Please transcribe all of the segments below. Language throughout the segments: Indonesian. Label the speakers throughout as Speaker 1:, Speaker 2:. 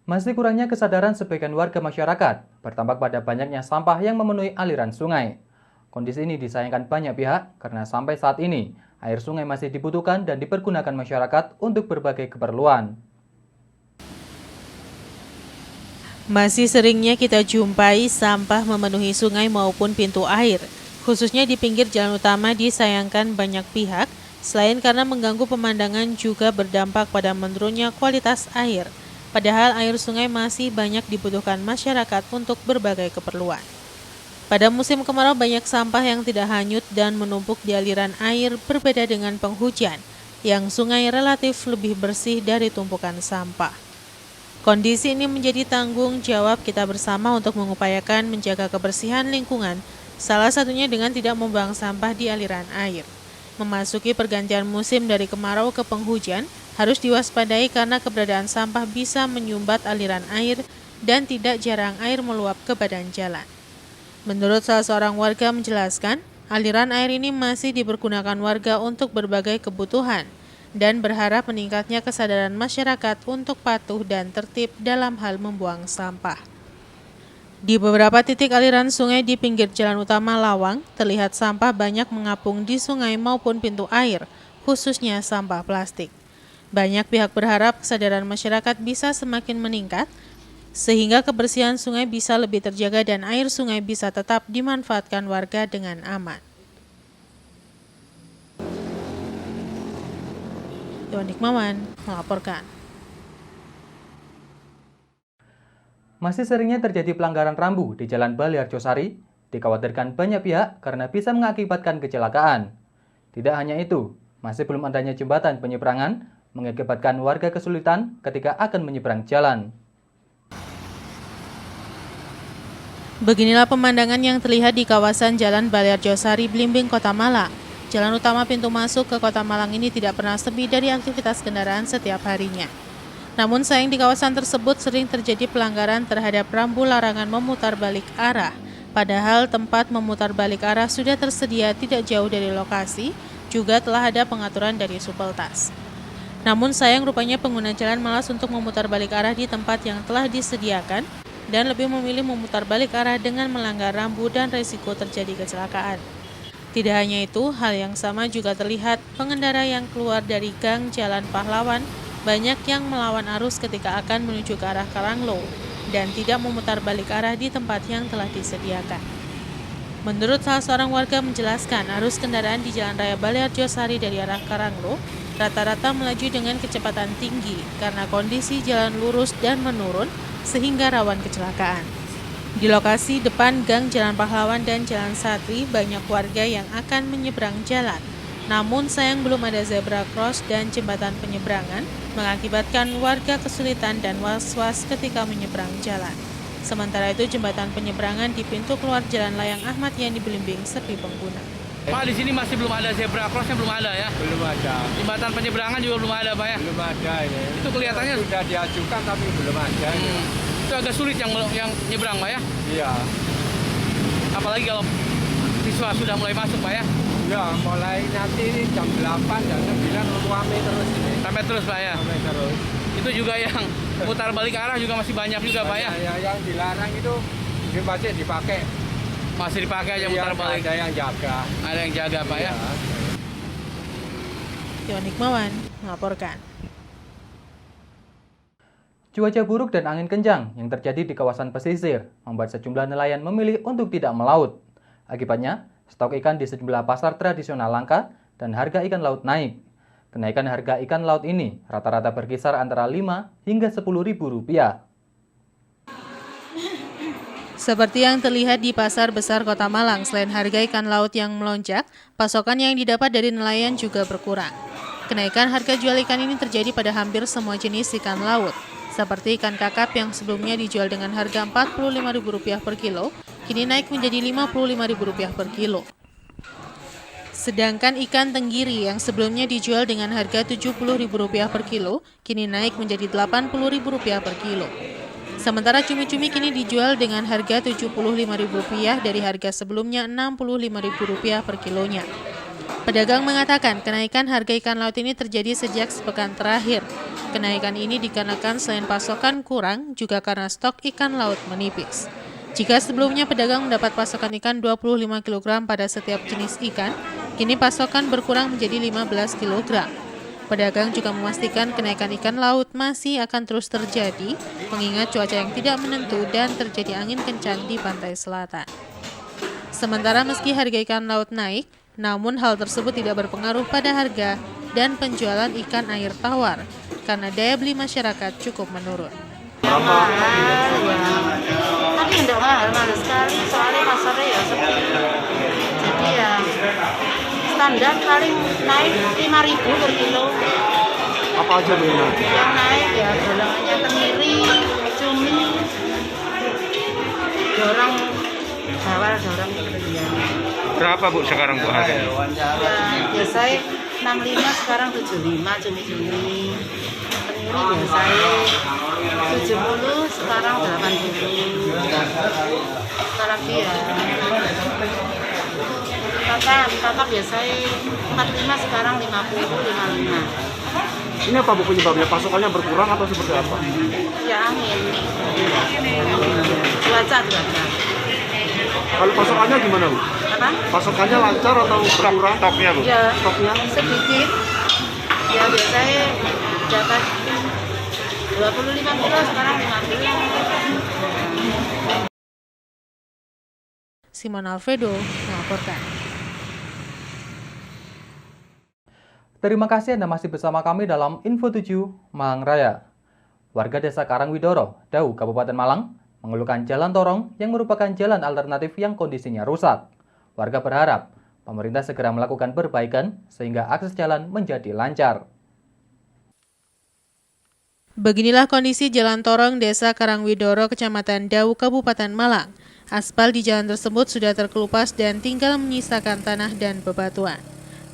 Speaker 1: Masih kurangnya kesadaran sebagian warga masyarakat bertampak pada banyaknya sampah yang memenuhi aliran sungai. Kondisi ini disayangkan banyak pihak karena sampai saat ini air sungai masih dibutuhkan dan dipergunakan masyarakat untuk berbagai keperluan.
Speaker 2: Masih seringnya kita jumpai sampah memenuhi sungai maupun pintu air, khususnya di pinggir jalan utama disayangkan banyak pihak, selain karena mengganggu pemandangan juga berdampak pada menurunnya kualitas air. Padahal air sungai masih banyak dibutuhkan masyarakat untuk berbagai keperluan. Pada musim kemarau banyak sampah yang tidak hanyut dan menumpuk di aliran air berbeda dengan penghujan, yang sungai relatif lebih bersih dari tumpukan sampah. Kondisi ini menjadi tanggung jawab kita bersama untuk mengupayakan menjaga kebersihan lingkungan, salah satunya dengan tidak membuang sampah di aliran air. Memasuki pergantian musim dari kemarau ke penghujan, harus diwaspadai karena keberadaan sampah bisa menyumbat aliran air dan tidak jarang air meluap ke badan jalan. Menurut salah seorang warga menjelaskan, aliran air ini masih dipergunakan warga untuk berbagai kebutuhan dan berharap meningkatnya kesadaran masyarakat untuk patuh dan tertib dalam hal membuang sampah. Di beberapa titik aliran sungai di pinggir jalan utama Lawang, terlihat sampah banyak mengapung di sungai maupun pintu air, khususnya sampah plastik. Banyak pihak berharap kesadaran masyarakat bisa semakin meningkat, sehingga kebersihan sungai bisa lebih terjaga dan air sungai bisa tetap dimanfaatkan warga dengan aman. Iwan Hikmawan melaporkan.
Speaker 1: Masih seringnya terjadi pelanggaran rambu di Jalan Baliharjosari, dikhawatirkan banyak pihak karena bisa mengakibatkan kecelakaan. Tidak hanya itu, masih belum adanya jembatan penyeberangan mengakibatkan warga kesulitan ketika akan menyeberang jalan.
Speaker 2: Beginilah pemandangan yang terlihat di kawasan Jalan Baliharjosari, Blimbing, Kota Malang. Jalan utama pintu masuk ke Kota Malang ini tidak pernah sepi dari aktivitas kendaraan setiap harinya. Namun sayang di kawasan tersebut sering terjadi pelanggaran terhadap rambu larangan memutar balik arah. Padahal tempat memutar balik arah sudah tersedia tidak jauh dari lokasi, juga telah ada pengaturan dari Supeltas. Namun sayang rupanya pengguna jalan malas untuk memutar balik arah di tempat yang telah disediakan dan lebih memilih memutar balik arah dengan melanggar rambu dan resiko terjadi kecelakaan. Tidak hanya itu, hal yang sama juga terlihat pengendara yang keluar dari gang Jalan Pahlawan banyak yang melawan arus ketika akan menuju ke arah Karanglo dan tidak memutar balik arah di tempat yang telah disediakan. Menurut salah seorang warga menjelaskan, arus kendaraan di Jalan Raya Baliharjosari dari arah Karanglo rata-rata melaju dengan kecepatan tinggi karena kondisi jalan lurus dan menurun sehingga rawan kecelakaan. Di lokasi depan gang Jalan Pahlawan dan Jalan Satri banyak warga yang akan menyeberang jalan. Namun sayang belum ada zebra cross dan jembatan penyeberangan mengakibatkan warga kesulitan dan was-was ketika menyeberang jalan. Sementara itu jembatan penyeberangan di pintu keluar Jalan Layang Ahmad Yani Blimbing sepi pengguna.
Speaker 3: Pak, di sini masih belum ada zebra crossnya, belum ada ya?
Speaker 4: Belum ada.
Speaker 3: Jembatan penyeberangan juga belum ada, Pak ya?
Speaker 4: Belum ada ini.
Speaker 3: Itu kelihatannya
Speaker 4: sudah diajukan tapi belum ada.
Speaker 3: Itu agak sulit yang nyebrang, Pak ya?
Speaker 4: Iya.
Speaker 3: Apalagi kalau siswa sudah mulai masuk, Pak ya?
Speaker 4: Ya, mulai nanti jam 8 dan 9 rame terus ini.
Speaker 3: Sampai terus, Pak ya?
Speaker 4: Sampai terus.
Speaker 3: Itu juga yang putar balik arah juga masih banyak juga, Pak ya?
Speaker 4: Yang dilarang itu masih dipakai.
Speaker 3: Masih dipakai aja putar balik.
Speaker 4: Ada yang jaga.
Speaker 3: Ada yang jaga, Pak ya?
Speaker 2: Iwan Hikmawan melaporkan.
Speaker 1: Cuaca buruk dan angin kencang yang terjadi di kawasan pesisir membuat sejumlah nelayan memilih untuk tidak melaut. Akibatnya, stok ikan di sejumlah pasar tradisional langka dan harga ikan laut naik. Kenaikan harga ikan laut ini rata-rata berkisar antara 5 hingga 10 ribu rupiah.
Speaker 2: Seperti yang terlihat di Pasar Besar Kota Malang, selain harga ikan laut yang melonjak, pasokan yang didapat dari nelayan juga berkurang. Kenaikan harga jual ikan ini terjadi pada hampir semua jenis ikan laut, seperti ikan kakap yang sebelumnya dijual dengan harga Rp45.000 per kilo, kini naik menjadi Rp55.000 per kilo. Sedangkan ikan tenggiri yang sebelumnya dijual dengan harga Rp70.000 per kilo, kini naik menjadi Rp80.000 per kilo. Sementara cumi-cumi kini dijual dengan harga Rp75.000 dari harga sebelumnya Rp65.000 per kilonya. Pedagang mengatakan kenaikan harga ikan laut ini terjadi sejak sepekan terakhir, Kenaikan ini dikarenakan selain pasokan kurang, juga karena stok ikan laut menipis. Jika sebelumnya pedagang mendapat pasokan ikan 25 kg pada setiap jenis ikan, kini pasokan berkurang menjadi 15 kg. Pedagang juga memastikan kenaikan ikan laut masih akan terus terjadi, mengingat cuaca yang tidak menentu dan terjadi angin kencang di pantai selatan. Sementara meski harga ikan laut naik, namun hal tersebut tidak berpengaruh pada harga dan penjualan ikan air tawar, karena daya beli masyarakat cukup menurun.
Speaker 5: Mahal ya, tapi tidak mahal sekali, soalnya pasarnya ya sepi. Jadi ya standar paling naik 5.000 per kilo.
Speaker 6: Apa aja Bu yang naik?
Speaker 5: Yang naik ya dolangannya tenggiri, cumi, dorang bawal, dorang kerian.
Speaker 4: Berapa Bu sekarang Bu harganya?
Speaker 5: Ya biasanya 65, sekarang 75 cumi-cumi. Tenggiri biasanya 70, sekarang 80. Apalagi ya kakak biasanya 45, sekarang 50, 55.
Speaker 6: Ini apa Bu penyebabnya? Pasokannya berkurang atau seperti apa?
Speaker 5: Ya angin, cuaca.
Speaker 6: Kalau pasokannya gimana Bu?
Speaker 5: Apa?
Speaker 6: Pasokannya lancar atau berkurang?
Speaker 4: Stoknya Bu?
Speaker 5: Ya
Speaker 6: Stoknya?
Speaker 5: sedikit. Ya biasanya dapat 25 kilo, sekarang 15.
Speaker 2: Simon Alfredo melaporkan.
Speaker 1: Terima kasih Anda masih bersama kami dalam Info 7 Malang Raya. Warga Desa Karangwidoro, Dau, Kabupaten Malang, mengeluhkan jalan torong yang merupakan jalan alternatif yang kondisinya rusak. Warga berharap pemerintah segera melakukan perbaikan sehingga akses jalan menjadi lancar.
Speaker 2: Beginilah kondisi jalan torong Desa Karangwidoro, Kecamatan Dau, Kabupaten Malang. Aspal di jalan tersebut sudah terkelupas dan tinggal menyisakan tanah dan bebatuan.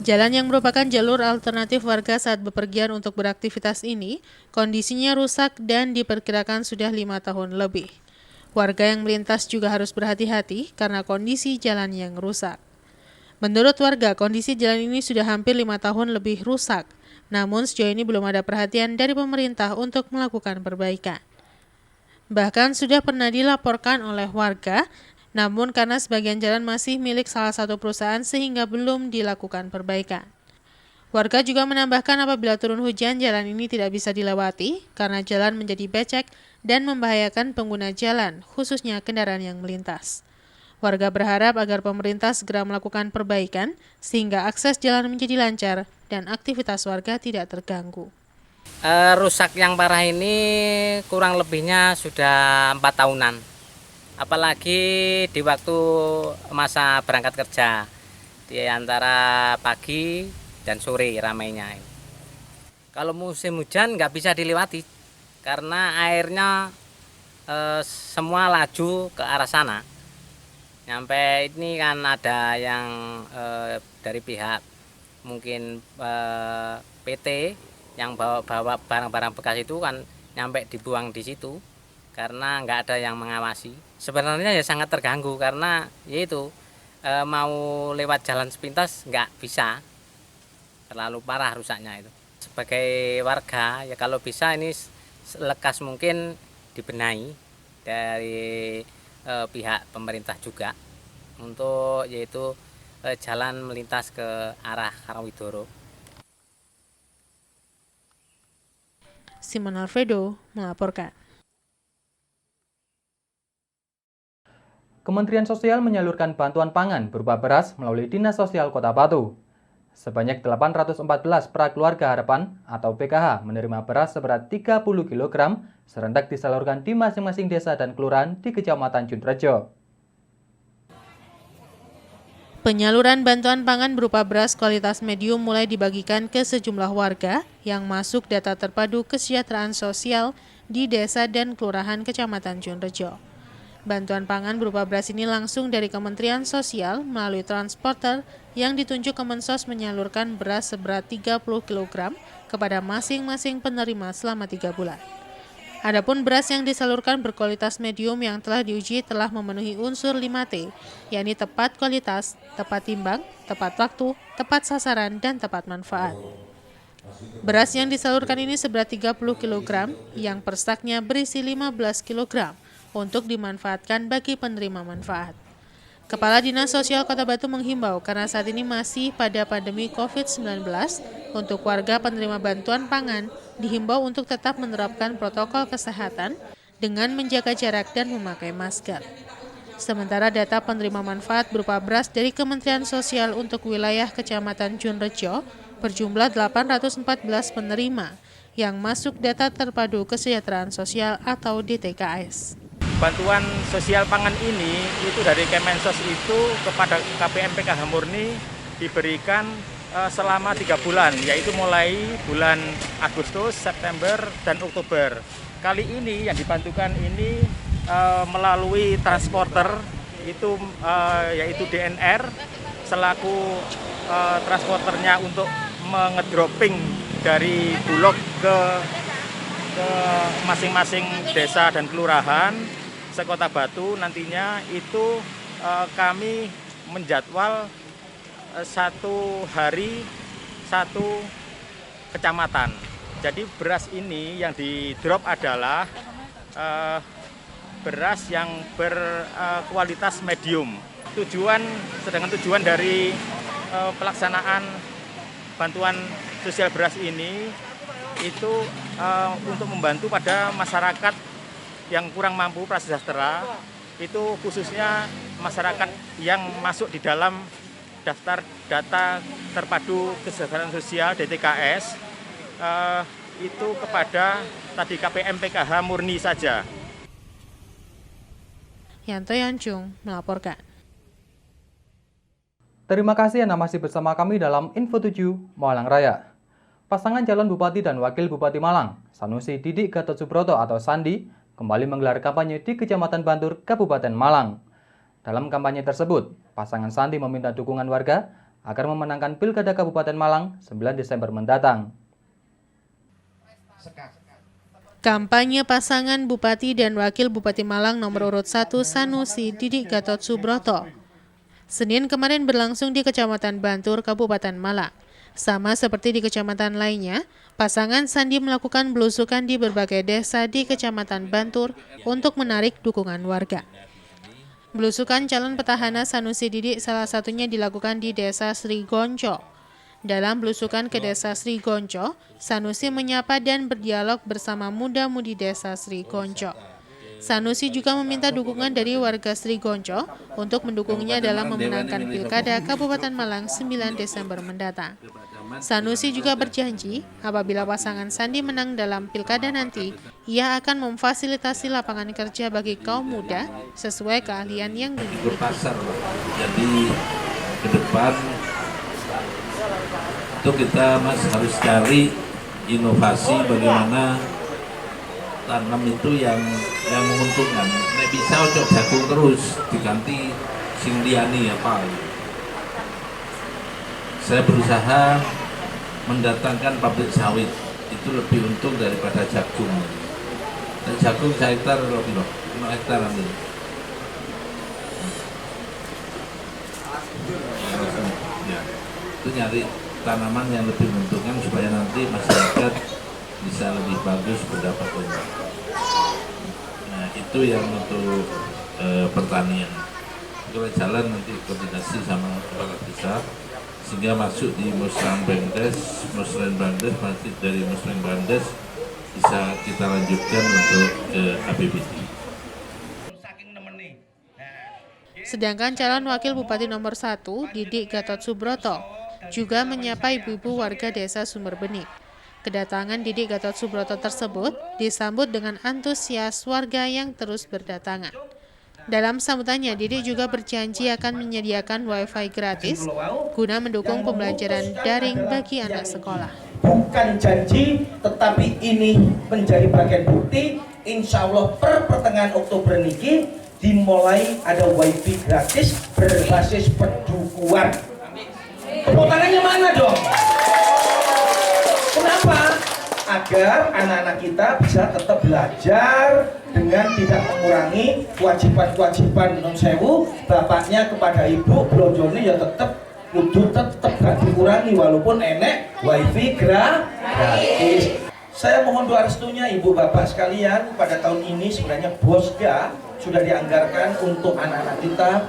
Speaker 2: Jalan yang merupakan jalur alternatif warga saat bepergian untuk beraktivitas ini, kondisinya rusak dan diperkirakan sudah 5 tahun lebih. Warga yang melintas juga harus berhati-hati karena kondisi jalan yang rusak. Menurut warga, kondisi jalan ini sudah hampir 5 tahun lebih rusak, namun sejauh ini belum ada perhatian dari pemerintah untuk melakukan perbaikan. Bahkan sudah pernah dilaporkan oleh warga, namun karena sebagian jalan masih milik salah satu perusahaan sehingga belum dilakukan perbaikan. Warga juga menambahkan apabila turun hujan, jalan ini tidak bisa dilewati karena jalan menjadi becek dan membahayakan pengguna jalan, khususnya kendaraan yang melintas. Warga berharap agar pemerintah segera melakukan perbaikan sehingga akses jalan menjadi lancar dan aktivitas warga tidak terganggu.
Speaker 7: Rusak yang parah ini kurang lebihnya sudah 4 tahunan. Apalagi di waktu masa berangkat kerja, di antara pagi dan sore ramainya. Kalau musim hujan nggak bisa dilewati karena airnya semua laju ke arah sana. Nyampe ini kan ada yang dari pihak mungkin PT yang bawa barang-barang bekas itu kan nyampe dibuang di situ karena nggak ada yang mengawasi. Sebenarnya ya sangat terganggu karena yaitu mau lewat jalan sepintas nggak bisa, terlalu parah rusaknya itu. Sebagai warga ya kalau bisa ini lekas mungkin dibenahi dari pihak pemerintah juga untuk yaitu jalan melintas ke arah Karangwidoro.
Speaker 2: Simon Alfredo melaporkan.
Speaker 1: Kementerian Sosial menyalurkan bantuan pangan berupa beras melalui Dinas Sosial Kota Batu. Sebanyak 814 prakeluarga harapan atau PKH menerima beras seberat 30 kg serentak disalurkan di masing-masing desa dan kelurahan di Kecamatan Junrejo.
Speaker 2: Penyaluran bantuan pangan berupa beras kualitas medium mulai dibagikan ke sejumlah warga yang masuk data terpadu kesejahteraan sosial di desa dan kelurahan Kecamatan Junrejo. Bantuan pangan berupa beras ini langsung dari Kementerian Sosial melalui transporter yang ditunjuk Kemensos menyalurkan beras seberat 30 kg kepada masing-masing penerima selama 3 bulan. Adapun beras yang disalurkan berkualitas medium yang telah diuji telah memenuhi unsur 5T, yakni tepat kualitas, tepat timbang, tepat waktu, tepat sasaran, dan tepat manfaat. Beras yang disalurkan ini seberat 30 kg, yang per saknya berisi 15 kg untuk dimanfaatkan bagi penerima manfaat. Kepala Dinas Sosial Kota Batu menghimbau karena saat ini masih pada pandemi COVID-19, untuk warga penerima bantuan pangan dihimbau untuk tetap menerapkan protokol kesehatan dengan menjaga jarak dan memakai masker. Sementara data penerima manfaat berupa beras dari Kementerian Sosial untuk wilayah Kecamatan Junrejo berjumlah 814 penerima yang masuk data terpadu kesejahteraan sosial atau DTKS.
Speaker 8: Bantuan sosial pangan ini itu dari Kemensos itu kepada KPM PKH Murni diberikan selama 3 bulan, yaitu mulai bulan Agustus, September, dan Oktober. Kali ini yang dibantukan ini melalui transporter itu yaitu DNR selaku transporternya untuk mengedropping dari Bulog ke masing-masing desa dan kelurahan sekota Batu. Nantinya itu kami menjadwal 1 hari 1 kecamatan. Jadi beras ini yang di drop adalah beras yang berkualitas medium. Sedangkan tujuan dari pelaksanaan bantuan sosial beras ini itu untuk membantu pada masyarakat yang kurang mampu prasejahtera, itu khususnya masyarakat yang masuk di dalam daftar data terpadu kesejahteraan sosial DTKS, itu kepada tadi KPM PKH Murni saja.
Speaker 2: Yanto Yancung melaporkan.
Speaker 1: Terima kasih Anda masih bersama kami dalam Info 7 Malang Raya. Pasangan calon Bupati dan Wakil Bupati Malang, Sanusi Didik Gatot Subroto atau Sandi, kembali menggelar kampanye di Kecamatan Bantur, Kabupaten Malang. Dalam kampanye tersebut, pasangan Sandi meminta dukungan warga agar memenangkan Pilkada Kabupaten Malang 9 Desember mendatang.
Speaker 2: Kampanye pasangan Bupati dan Wakil Bupati Malang nomor urut 1 Sanusi Didik Gatot Subroto Senin kemarin berlangsung di Kecamatan Bantur, Kabupaten Malang. Sama seperti di kecamatan lainnya, pasangan Sandi melakukan belusukan di berbagai desa di Kecamatan Bantur untuk menarik dukungan warga. Belusukan calon petahana Sanusi Didik salah satunya dilakukan di Desa Sri Gonco. Dalam belusukan ke Desa Sri Gonco, Sanusi menyapa dan berdialog bersama muda-mudi Desa Sri Gonco. Sanusi juga meminta dukungan dari warga Sri Gonco untuk mendukungnya dalam memenangkan Pilkada Kabupaten Malang 9 Desember mendatang. Sanusi juga berjanji apabila pasangan Sandi menang dalam Pilkada nanti, ia akan memfasilitasi lapangan kerja bagi kaum muda sesuai keahlian yang dimiliki.
Speaker 9: Berpasar, jadi ke depan itu kita harus cari inovasi bagaimana tanam itu yang menguntungkan. Nek bisa ojo jagung terus diganti sing liyane apa. Saya berusaha mendatangkan pabrik sawit, itu lebih untung daripada jagung. Dan jagung sehektar berapa? 5 hektar ambil. Ya, itu nyari tanaman yang lebih menguntungkan supaya nanti masyarakat bisa lebih bagus pendapatannya. Nah, itu yang untuk pertanian. Kalau jalan nanti koordinasi sama kepala desa sehingga masuk di Musrembang Bandes, nanti dari Musrembang Bandes bisa kita lanjutkan untuk ke APBD.
Speaker 2: Sedangkan calon wakil bupati nomor 1, Didik Gatot Subroto, juga menyapa ibu-ibu warga desa Sumber Bening. Kedatangan Didik Gatot Subroto tersebut disambut dengan antusias warga yang terus berdatangan. Dalam sambutannya, Didik juga berjanji akan menyediakan wifi gratis guna mendukung pembelajaran daring bagi anak sekolah.
Speaker 10: Bukan janji, tetapi ini menjadi bagian bukti. Insya Allah per pertengahan Oktober ini dimulai ada wifi gratis berbasis pedukuhan. Tepuk tangannya mana dong? Kenapa? Agar anak-anak kita bisa tetap belajar dengan tidak mengurangi kewajiban-kewajiban non sewu, bapaknya kepada ibu belonjone ya tetap gak dikurangi walaupun enek wifi gratis. gratis. Saya mohon doa restunya Ibu Bapak sekalian, pada tahun ini sebenarnya Bosga sudah dianggarkan untuk anak-anak kita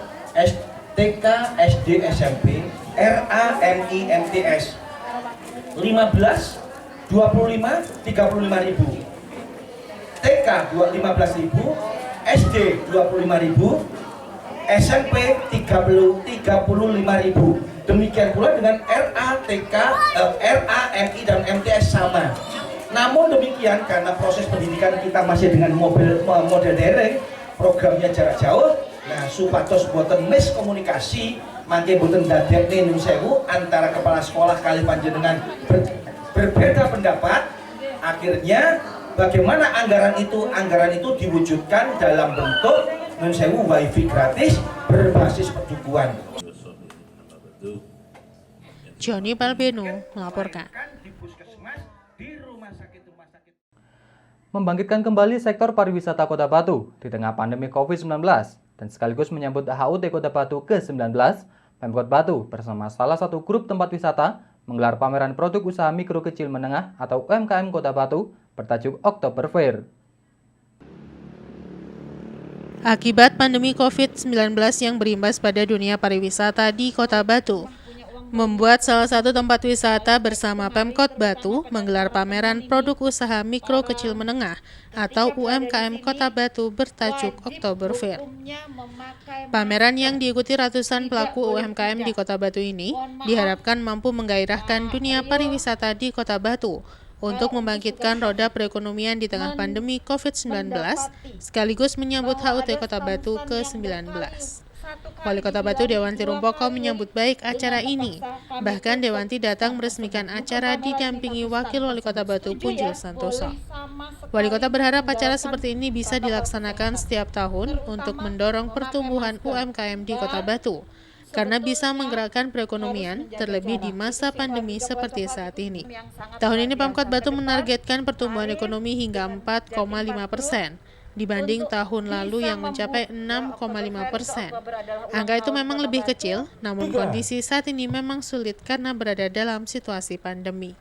Speaker 10: TK, SD, SMP, RA, MI, MTS 15, 25, 35 ribu, TK 15.000, SD 25.000, SMP 35.000. Demikian pula dengan RA, TK, RA, MI, dan MTS sama. Namun demikian, karena proses pendidikan kita masih dengan model daring, programnya jarak jauh, nah supados boten miskomunikasi, mangke boten dadekne nun sewu antara kepala sekolah kali panjenengan berbeda pendapat. Akhirnya bagaimana anggaran itu diwujudkan dalam bentuk nun sewu wifi gratis berbasis perdukuhan.
Speaker 2: Joni Palbeno melaporkan.
Speaker 1: Membangkitkan kembali sektor pariwisata Kota Batu di tengah pandemi COVID-19 dan sekaligus menyambut HUT Kota Batu ke-19, Pemkot Batu bersama salah satu grup tempat wisata menggelar pameran produk usaha mikro kecil menengah atau UMKM Kota Batu bertajuk Oktober Fair.
Speaker 2: Akibat pandemi COVID-19 yang berimbas pada dunia pariwisata di Kota Batu, membuat salah satu tempat wisata bersama Pemkot Batu menggelar pameran produk usaha mikro kecil menengah atau UMKM Kota Batu bertajuk Oktober Fair. Pameran yang diikuti ratusan pelaku UMKM di Kota Batu ini diharapkan mampu menggairahkan dunia pariwisata di Kota Batu untuk membangkitkan roda perekonomian di tengah pandemi COVID-19 sekaligus menyambut HUT Kota Batu ke-19. Wali Kota Batu Dewanti Rumpoko menyambut baik acara ini. Bahkan Dewanti datang meresmikan acara didampingi Wakil Wali Kota Batu Punjul Santoso. Wali Kota berharap acara seperti ini bisa dilaksanakan setiap tahun untuk mendorong pertumbuhan UMKM di Kota Batu, karena bisa menggerakkan perekonomian terlebih di masa pandemi seperti saat ini. Tahun ini Pemkot Batu menargetkan pertumbuhan ekonomi hingga 4,5%. Dibanding tahun lalu yang mencapai 6,5%. Angka itu memang lebih kecil, namun kondisi saat ini memang sulit karena berada dalam situasi pandemi.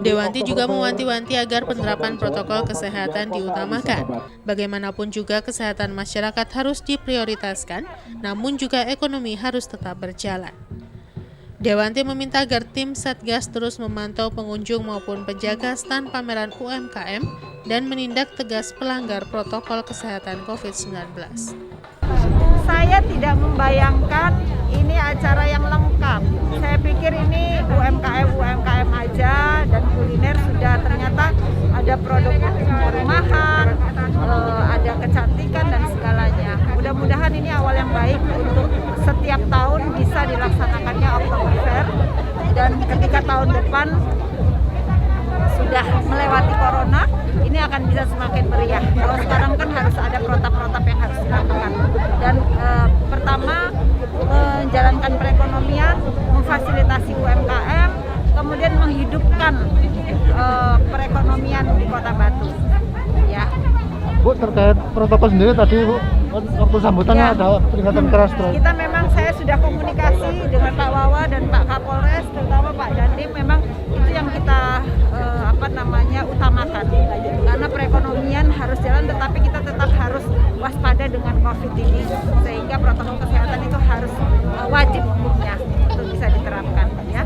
Speaker 2: Dewanti juga mewanti-wanti agar penerapan protokol kesehatan diutamakan. Bagaimanapun juga kesehatan masyarakat harus diprioritaskan, namun juga ekonomi harus tetap berjalan. Dewanti meminta agar tim Satgas terus memantau pengunjung maupun penjaga stan pameran UMKM dan menindak tegas pelanggar protokol kesehatan COVID-19.
Speaker 11: Saya tidak membayangkan ini acara yang lengkap. Saya pikir ini UMKM aja dan kuliner sudah, ternyata ada produk rumahan, ada kecantikan dan segalanya. Mudah-mudahan ini awal yang baik untuk setiap tahun bisa dilaksanakannya Oktober Fair, dan ketika tahun depan sudah melewati corona, ini akan bisa semakin meriah. Kalau sekarang kan harus ada protap-protap yang harus dilakukan. Dan pertama, menjalankan perekonomian, memfasilitasi UMKM, kemudian menghidupkan perekonomian di Kota Batu. Ya.
Speaker 12: Bu, terkait protokol sendiri tadi Bu, waktu sambutannya
Speaker 11: ya,
Speaker 12: ada peringatan keras terus.
Speaker 11: Kita memang, saya sudah komunikasi dengan Pak Wawa dan Pak Kapolres, terutama Pak Dandim, memang itu yang kita utamakan. Karena perekonomian harus jalan, tetapi kita tetap harus waspada dengan COVID ini, sehingga protokol kesehatan itu harus wajib hukumnya untuk bisa diterapkan, ya.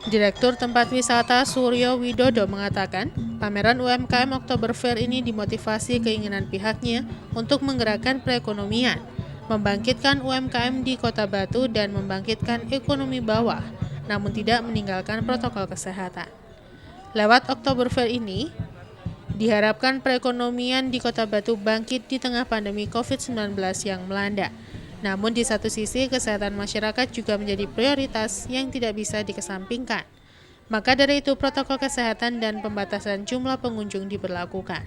Speaker 2: Direktur Tempat Wisata Suryo Widodo mengatakan, pameran UMKM Oktober Fair ini dimotivasi keinginan pihaknya untuk menggerakkan perekonomian, membangkitkan UMKM di Kota Batu dan membangkitkan ekonomi bawah, namun tidak meninggalkan protokol kesehatan. Lewat Oktober Fair ini, diharapkan perekonomian di Kota Batu bangkit di tengah pandemi COVID-19 yang melanda. Namun di satu sisi, kesehatan masyarakat juga menjadi prioritas yang tidak bisa dikesampingkan. Maka dari itu, protokol kesehatan dan pembatasan jumlah pengunjung diberlakukan.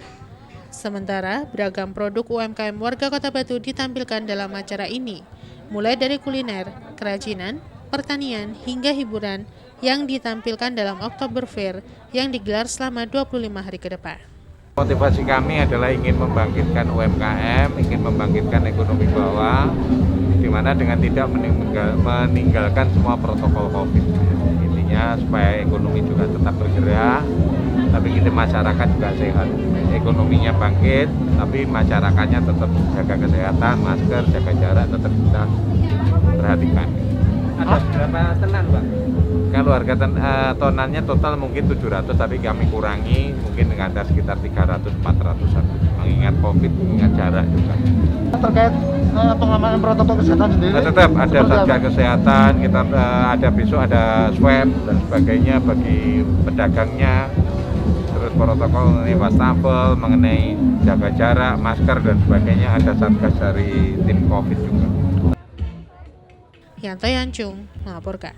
Speaker 2: Sementara, beragam produk UMKM warga Kota Batu ditampilkan dalam acara ini, mulai dari kuliner, kerajinan, pertanian, hingga hiburan yang ditampilkan dalam Oktober Fair yang digelar selama 25 hari ke depan.
Speaker 4: Motivasi kami adalah ingin membangkitkan UMKM, ingin membangkitkan ekonomi bawah, di mana dengan tidak meninggalkan semua protokol COVID. Intinya ya supaya ekonomi juga tetap bergerak, tapi kita masyarakat juga sehat. Ekonominya bangkit, tapi masyarakatnya tetap jaga kesehatan, masker, jaga jarak tetap kita perhatikan.
Speaker 3: Ada berapa tenan, Pak?
Speaker 4: Kalau harga tonannya total mungkin 700, tapi kami kurangi mungkin ada sekitar 300-400an. Mengingat COVID, mengingat jarak juga.
Speaker 12: Terkait pengaman protokol kesehatan sendiri?
Speaker 4: Tetap ada satgas kesehatan, kita ada besok ada swab dan sebagainya bagi pedagangnya. Terus protokol mengenai wastafel, mengenai jaga jarak, masker dan sebagainya ada satgas dari tim COVID juga.
Speaker 2: Yanto Yancung melaporkan.